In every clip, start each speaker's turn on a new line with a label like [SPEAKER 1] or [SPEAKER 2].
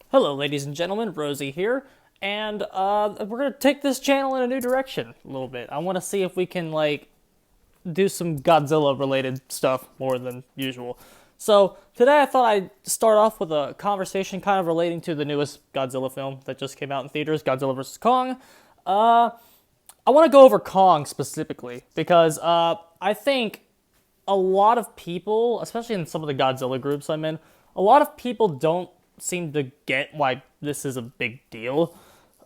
[SPEAKER 1] Hello, ladies and gentlemen, Rosie here, and we're gonna take this channel in a new direction a little bit. I want to see if we can do some Godzilla-related stuff more than usual. So today I thought I'd start off with a conversation kind of relating to the newest Godzilla film that just came out in theaters, Godzilla vs. Kong. I want to go over Kong specifically because I think a lot of people, especially in some of the Godzilla groups I'm in, a lot of people don't seem to get why this is a big deal.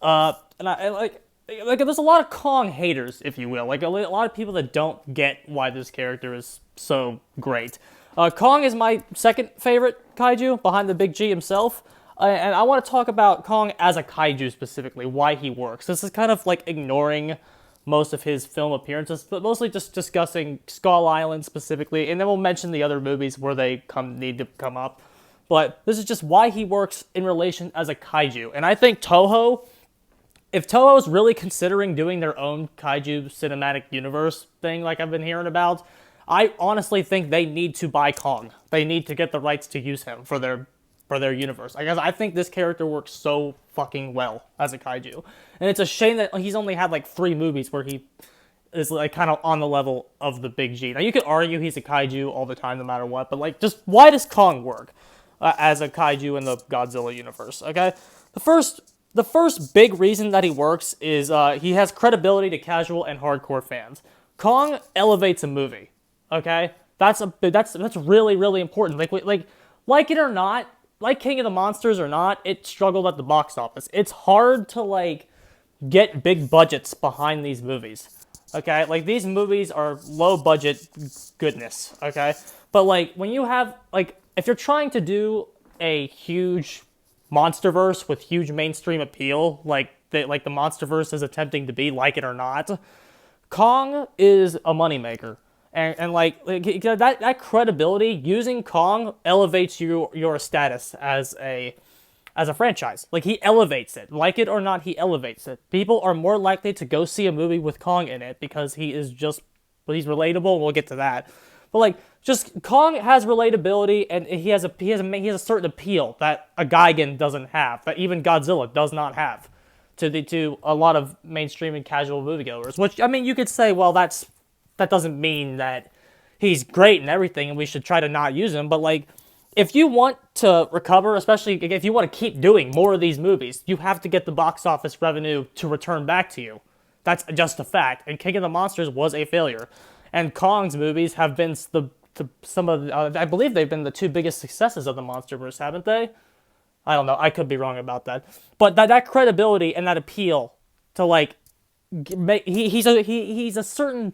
[SPEAKER 1] And I like there's a lot of Kong haters, if you will, like a lot of people that don't get why this character is so great. Kong is my second favorite kaiju behind the Big G himself. And I want to talk about Kong as a kaiju specifically, why he works. This is kind of like ignoring most of his film appearances, but mostly just discussing Skull Island specifically, and then we'll mention the other movies where they need to come up. But this is just why he works in relation as a kaiju. And I think Toho, if Toho's really considering doing their own kaiju cinematic universe thing like I've been hearing about, I honestly think they need to buy Kong. They need to get the rights to use him for their universe. Because I think this character works so fucking well as a kaiju. And it's a shame that he's only had like 3 movies where he is like kind of on the level of the Big G. Now you could argue he's a kaiju all the time no matter what, but like just why does Kong work as a kaiju in the Godzilla universe? Okay? The first big reason that he works is he has credibility to casual and hardcore fans. Kong elevates a movie. Okay? That's really really important. Like it or not, like King of the Monsters or not, it struggled at the box office. It's hard to like get big budgets behind these movies. Okay? Like these movies are low budget goodness, okay? But like when you have like if you're trying to do a huge monsterverse with huge mainstream appeal, like the monsterverse is attempting to be, like it or not, Kong is a moneymaker. And that credibility, using Kong elevates your status as a franchise. Like he elevates it. Like it or not, he elevates it. People are more likely to go see a movie with Kong in it because he's relatable, and we'll get to that. But like just Kong has relatability, and he has a certain appeal that a Gigan doesn't have, that even Godzilla does not have to a lot of mainstream and casual moviegoers. Which I mean, you could say, well, that doesn't mean that he's great and everything, and we should try to not use him. But like, if you want to recover, especially if you want to keep doing more of these movies, you have to get the box office revenue to return back to you. That's just a fact. And King of the Monsters was a failure, and Kong's movies have been I believe they've been the 2 biggest successes of the MonsterVerse, haven't they? I don't know. I could be wrong about that. But that credibility and that appeal to like, he's a certain,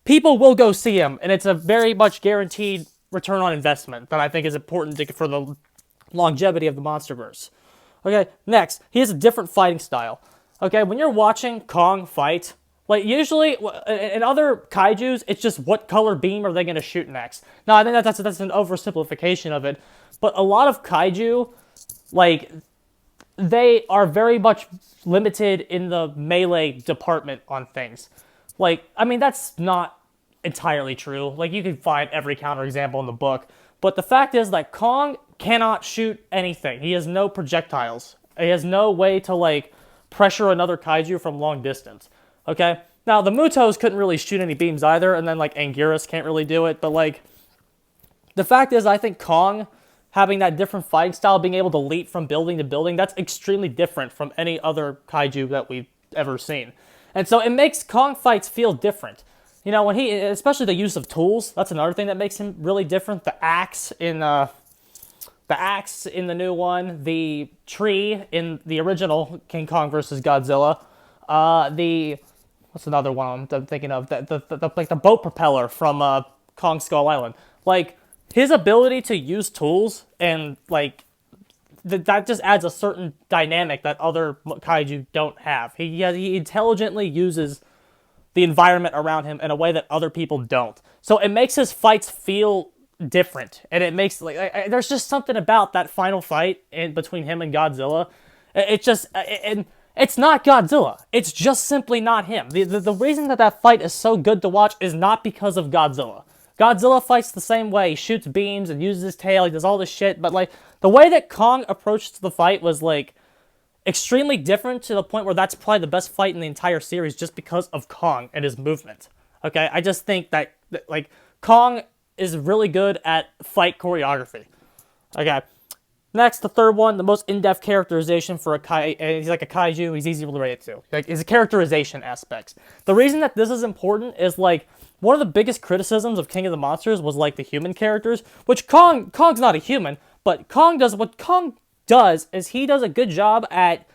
[SPEAKER 1] people will go see him, and it's a very much guaranteed return on investment that I think is important for the longevity of the MonsterVerse. Okay, next, he has a different fighting style. Okay, when you're watching Kong fight, like usually in other kaijus, it's just what color beam are they going to shoot next. Now I think that's an oversimplification of it, but a lot of kaiju, like they are very much limited in the melee department on things. Like I mean that's not entirely true. Like you can find every counterexample in the book, but the fact is that Kong cannot shoot anything. He has no projectiles. He has no way to like pressure another kaiju from long distance. Okay? Now, the Mutos couldn't really shoot any beams either, and then, like, Anguirus can't really do it, but, like, the fact is, I think Kong, having that different fighting style, being able to leap from building to building, that's extremely different from any other kaiju that we've ever seen. And so it makes Kong fights feel different. You know, especially the use of tools, that's another thing that makes him really different. The axe in the new one, the tree in the original King Kong vs. Godzilla, what's another one I'm thinking of? The boat propeller from Kong Skull Island. Like his ability to use tools and like that just adds a certain dynamic that other kaiju don't have. He intelligently uses the environment around him in a way that other people don't. So it makes his fights feel different, and it makes there's just something about that final fight in between him and Godzilla. It's not Godzilla. It's just simply not him. The reason that fight is so good to watch is not because of Godzilla. Godzilla fights the same way. He shoots beams and uses his tail. He does all this shit. But, like, The way that Kong approached the fight was like extremely different to the point where that's probably the best fight in the entire series just because of Kong and his movement. Okay, I just think that like Kong is really good at fight choreography. Okay, next, the third one, the most in-depth characterization for he's like a kaiju, he's easy to relate to. Like, his characterization aspects. The reason that this is important is, like, one of the biggest criticisms of King of the Monsters was, like, the human characters, which Kong's not a human, but what Kong does is he does a good job at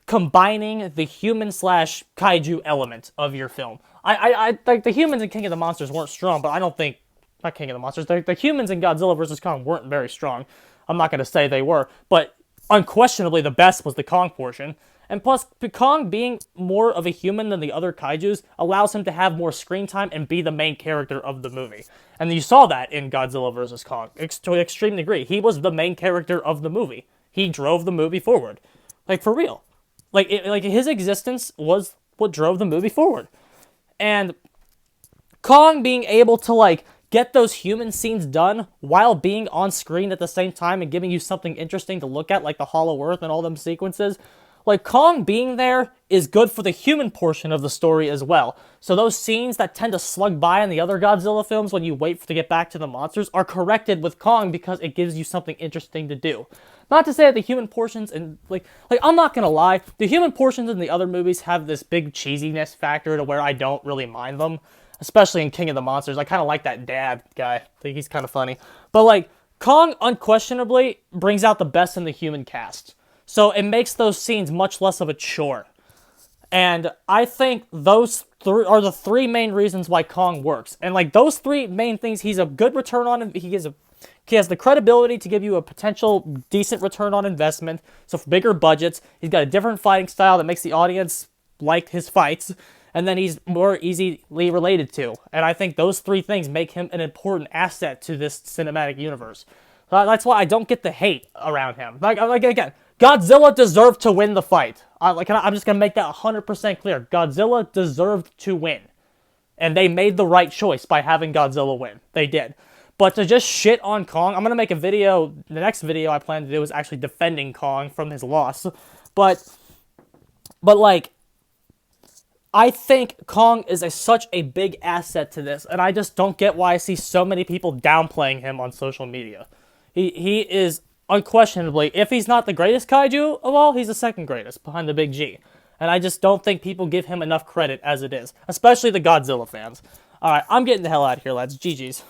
[SPEAKER 1] combining the human slash kaiju element of your film. I like the humans in King of the Monsters weren't strong, but I don't think, not King of the Monsters, the humans in Godzilla vs. Kong weren't very strong. I'm not going to say they were, but unquestionably the best was the Kong portion. And plus, Kong being more of a human than the other kaijus allows him to have more screen time and be the main character of the movie. And you saw that in Godzilla vs. Kong to an extreme degree. He was the main character of the movie. He drove the movie forward. Like, for real. Like his existence was what drove the movie forward. And Kong being able to, like, get those human scenes done while being on screen at the same time and giving you something interesting to look at, like the Hollow Earth and all them sequences. Like, Kong being there is good for the human portion of the story as well. So those scenes that tend to slug by in the other Godzilla films when you wait to get back to the monsters are corrected with Kong because it gives you something interesting to do. Not to say that the human portions, and like I'm not gonna lie, the human portions in the other movies have this big cheesiness factor to where I don't really mind them. Especially in King of the Monsters. I kind of like that dad guy. I think he's kind of funny. But, like, Kong unquestionably brings out the best in the human cast. So it makes those scenes much less of a chore. And I think those are the three main reasons why Kong works. And, like, those three main things, he's a good return on... He has the credibility to give you a potential decent return on investment. So for bigger budgets, he's got a different fighting style that makes the audience like his fights. And then he's more easily related to. And I think those three things make him an important asset to this cinematic universe. That's why I don't get the hate around him. Like again, Godzilla deserved to win the fight. I'm just going to make that 100% clear. Godzilla deserved to win. And they made the right choice by having Godzilla win. They did. But to just shit on Kong, I'm going to make a video. The next video I plan to do is actually defending Kong from his loss. But like, I think Kong is such a big asset to this, and I just don't get why I see so many people downplaying him on social media. He is unquestionably, if he's not the greatest kaiju of all, he's the second greatest, behind the big G. And I just don't think people give him enough credit as it is, especially the Godzilla fans. Alright, I'm getting the hell out of here, lads. GG's.